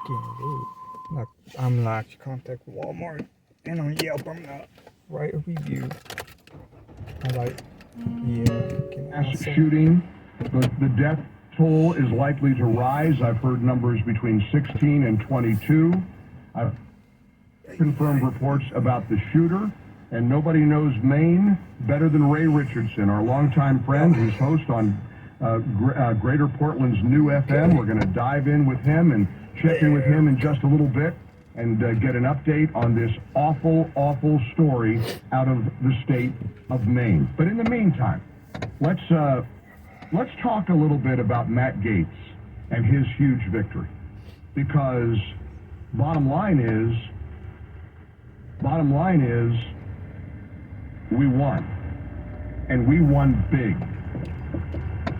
getting rude. I'm not actually contact Walmart, and on Yelp I'm not write a review. I like, Mass shooting, the death toll is likely to rise. I've heard numbers between 16 and 22. I've confirmed reports about the shooter, and nobody knows Maine better than Ray Richardson, our longtime friend who's host on Greater Portland's new FM. We're going to dive in with him and check in with him in just a little bit and get an update on this awful, awful story out of the state of Maine. But in the meantime, let's talk a little bit about Matt Gaetz and his huge victory, because bottom line is we won, and we won big.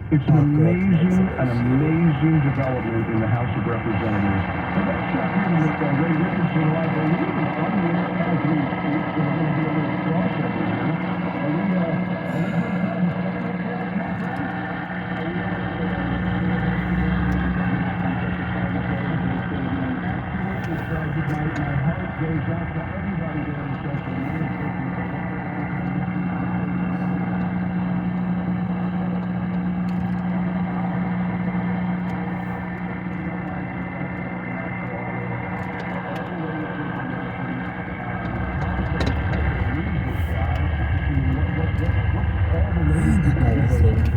It's an amazing development in the House of Representatives. And let's check in with Ray Richardson, who I believe is on the air as we speak, so we're going to do a little crossover here. My heart goes out to everybody there in social media.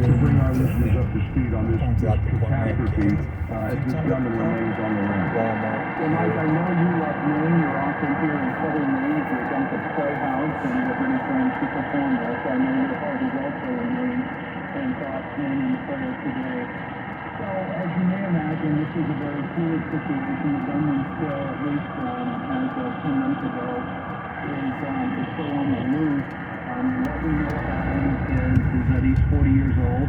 To bring our listeners up to speed on this catastrophe as this gunman remains on the land. Well, Mike, I know you love Maine. You're often here in southern Maine at your Duncan Playhouse, and you have many friends who perform there. So I know your heart is also in Maine, and thoughts Maine in prayer today. So, as you may imagine, this is a very fluid situation. The gunman still, at least as 10 months ago, is still on the loose. What we know about him is that he's 40 years old.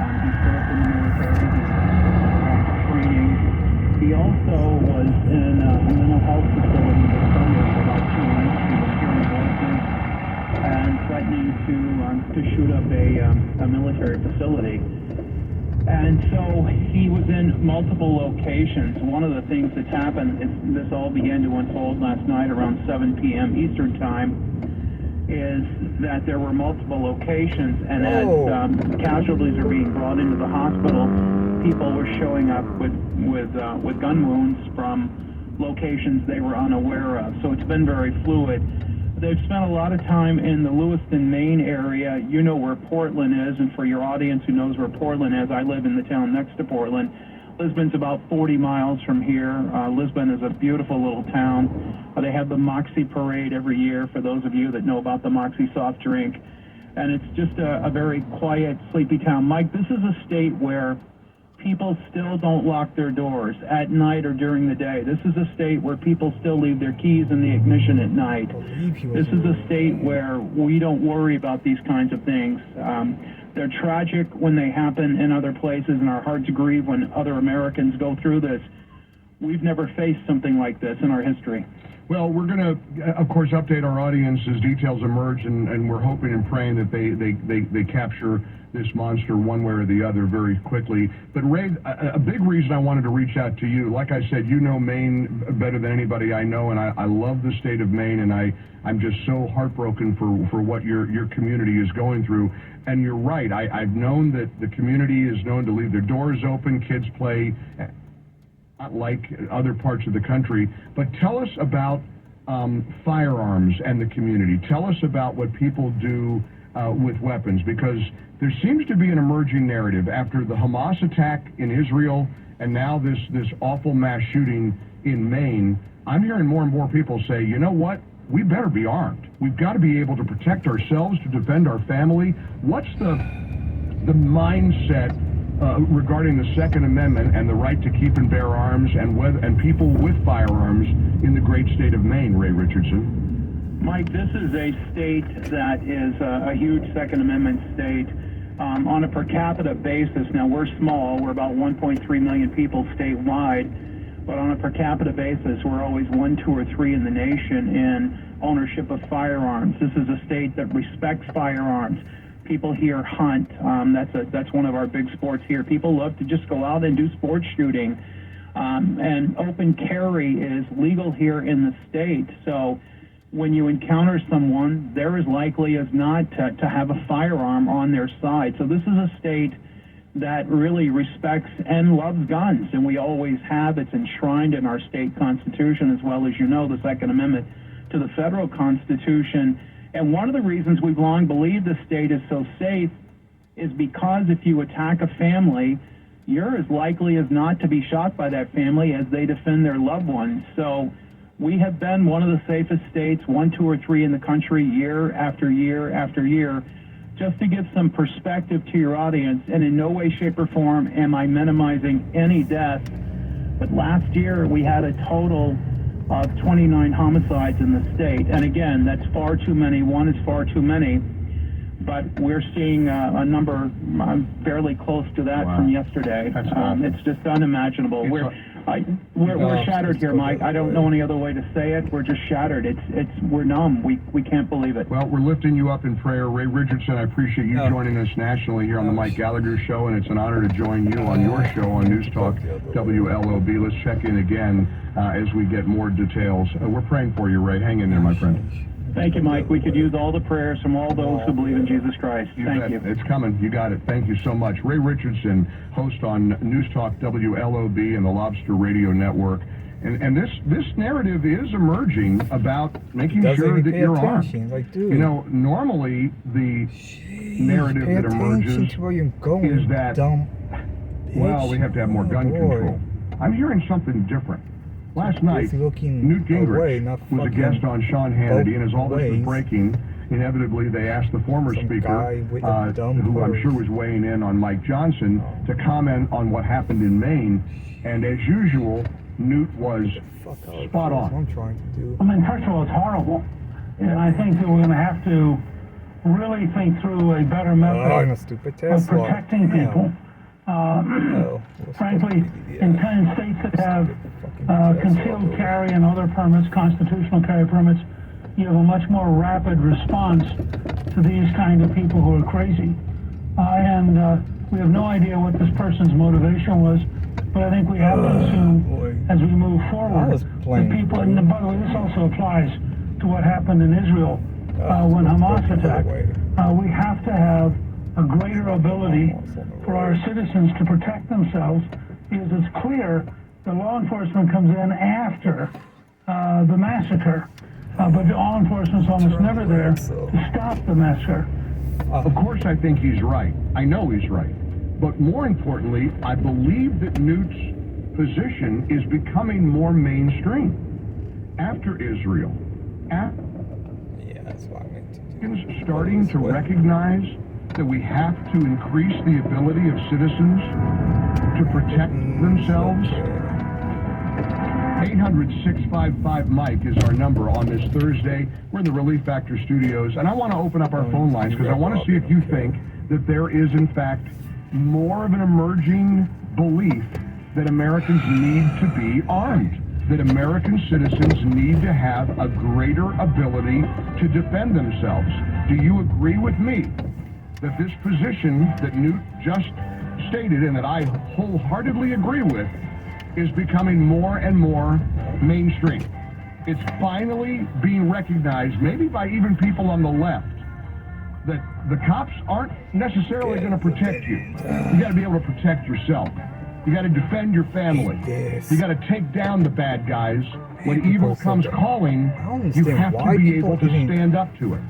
He's served in the military. He's training. He also was in a mental health facility this summer for about 2 weeks. He was hearing voices and threatening to shoot up a military facility. And so he was in multiple locations. One of the things that's happened is this all began to unfold last night around 7 p.m. Eastern Time. Is that there were multiple locations, and as casualties are being brought into the hospital, people were showing up with gun wounds from locations they were unaware of. So it's been very fluid. They've spent a lot of time in the Lewiston, Maine area. You know where Portland is, and for your audience who knows where Portland is, I live in the town next to Portland. Lisbon's about 40 miles from here. Lisbon is a beautiful little town. They have the Moxie Parade every year, for those of you that know about the Moxie soft drink. And it's just a very quiet, sleepy town. Mike, this is a state where people still don't lock their doors at night or during the day. This is a state where people still leave their keys in the ignition at night. This is a state where we don't worry about these kinds of things. They're tragic when they happen in other places, and our hearts grieve when other Americans go through this. We've never faced something like this in our history. Well, we're going to, of course, update our audience as details emerge, and we're hoping and praying that they capture this monster one way or the other very quickly. But Ray, a big reason I wanted to reach out to you, like I said, you know Maine better than anybody I know, and I love the state of Maine, and I'm just so heartbroken for what your community is going through. And you're right, I've known that the community is known to leave their doors open, kids play, not like other parts of the country. But tell us about firearms and the community. Tell us about what people do with weapons, because there seems to be an emerging narrative after the Hamas attack in Israel and now this awful mass shooting in Maine. I'm hearing more and more people say, you know what? We better be armed. We've got to be able to protect ourselves, to defend our family. What's the mindset regarding the Second Amendment and the right to keep and bear arms and people with firearms in the great state of Maine, Ray Richardson? Mike, this is a state that is a huge Second Amendment state. On a per capita basis, now we're small, we're about 1.3 million people statewide, but on a per capita basis, we're always 1, 2, or 3 in the nation in ownership of firearms. This is a state that respects firearms. People here hunt. That's one of our big sports here. People love to just go out and do sports shooting. And open carry is legal here in the state. So when you encounter someone, they're as likely as not to have a firearm on their side. So this is a state that really respects and loves guns, and we always have. It's enshrined in our state constitution, as well as you know, the Second Amendment to the federal constitution. And one of the reasons we've long believed the state is so safe is because if you attack a family, you're as likely as not to be shot by that family as they defend their loved ones. So we have been one of the safest states, 1, 2, or 3 in the country, year after year after year. Just to give some perspective to your audience, and in no way, shape, or form am I minimizing any deaths, but last year we had a total of 29 homicides in the state. And again, that's far too many. One is far too many. But we're seeing a number fairly close to that from yesterday. It's just unimaginable. We're shattered here, Mike. I don't know any other way to say it. We're just shattered. We're numb. We can't believe it. Well, we're lifting you up in prayer. Ray Richardson, I appreciate you joining us nationally here on the Mike Gallagher Show, and it's an honor to join you on your show on News Talk WLOB. Let's check in again as we get more details. We're praying for you, Ray. Hang in there, my friend. Thank you, Mike. We could use all the prayers from all those who believe in Jesus Christ. Thank you. It's coming. You got it. Thank you so much. Ray Richardson, host on News Talk WLOB and the Lobster Radio Network. And this narrative is emerging about making sure that you're armed. Like, dude, you know, normally the narrative that emerges is that, well, we have to have more gun control. I'm hearing something different. Last night, Newt Gingrich was a guest on Sean Hannity, and as all this was breaking, inevitably they asked the former speaker, who I'm sure was weighing in on Mike Johnson, to comment on what happened in Maine, and as usual, Newt was spot on. I mean, first of all, it's horrible, and I think that we're going to have to really think through a better method of protecting people. Frankly, in 10 states that have concealed carry and other permits, constitutional carry permits, you have a much more rapid response to these kind of people who are crazy. We have no idea what this person's motivation was, but I think we have to assume as we move forward that people, and by the way, this also applies to what happened in Israel when Hamas attacked. We have to have a greater ability for our citizens to protect themselves, because it's clear the law enforcement comes in after the massacre, but the law enforcement's almost never there to stop the massacre. Of course I think he's right. I know he's right. But more importantly, I believe that Newt's position is becoming more mainstream. After Israel, that's what I meant to do. Starting to recognize that we have to increase the ability of citizens to protect themselves. 800-655-MIKE is our number on this Thursday. We're in the Relief Factor studios, and I want to open up our phone lines because I want to see if you think that there is, in fact, more of an emerging belief that Americans need to be armed, that American citizens need to have a greater ability to defend themselves. Do you agree with me that this position that Newt just stated, and that I wholeheartedly agree with, is becoming more and more mainstream? It's finally being recognized, maybe by even people on the left, that the cops aren't necessarily going to protect you. You got to be able to protect yourself. You got to defend your family. You got to take down the bad guys. When evil comes calling, you have to be able to stand up to it.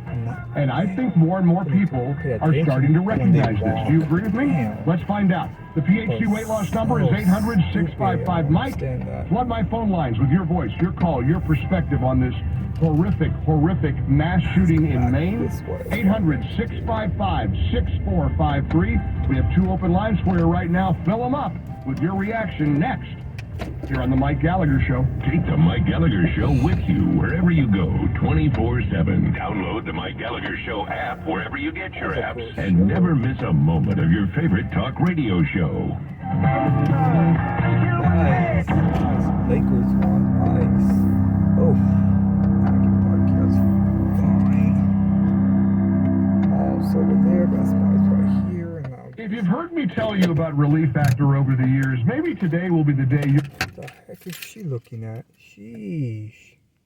And I think more and more people are starting to recognize this. Do you agree with me? Let's find out. The PHC weight loss number is 800-655-MIKE. Flood my phone lines with your voice, your call, your perspective on this horrific mass shooting in Maine. 800-655-6453. We have 2 open lines for you right now. Fill them up with your reaction next here on the Mike Gallagher Show. Take the Mike Gallagher Show with you wherever you go, 24/7. Download the Mike Gallagher Show app wherever you get your apps, and never miss a moment of your favorite talk radio show. Nice. Lakers won. Nice. Oh, I can park here. That's fine. So over there, Best Buy's right here, and now If you've heard me tell you about Relief Factor over the years, maybe today will be the day you... What the heck is she looking at? Sheesh.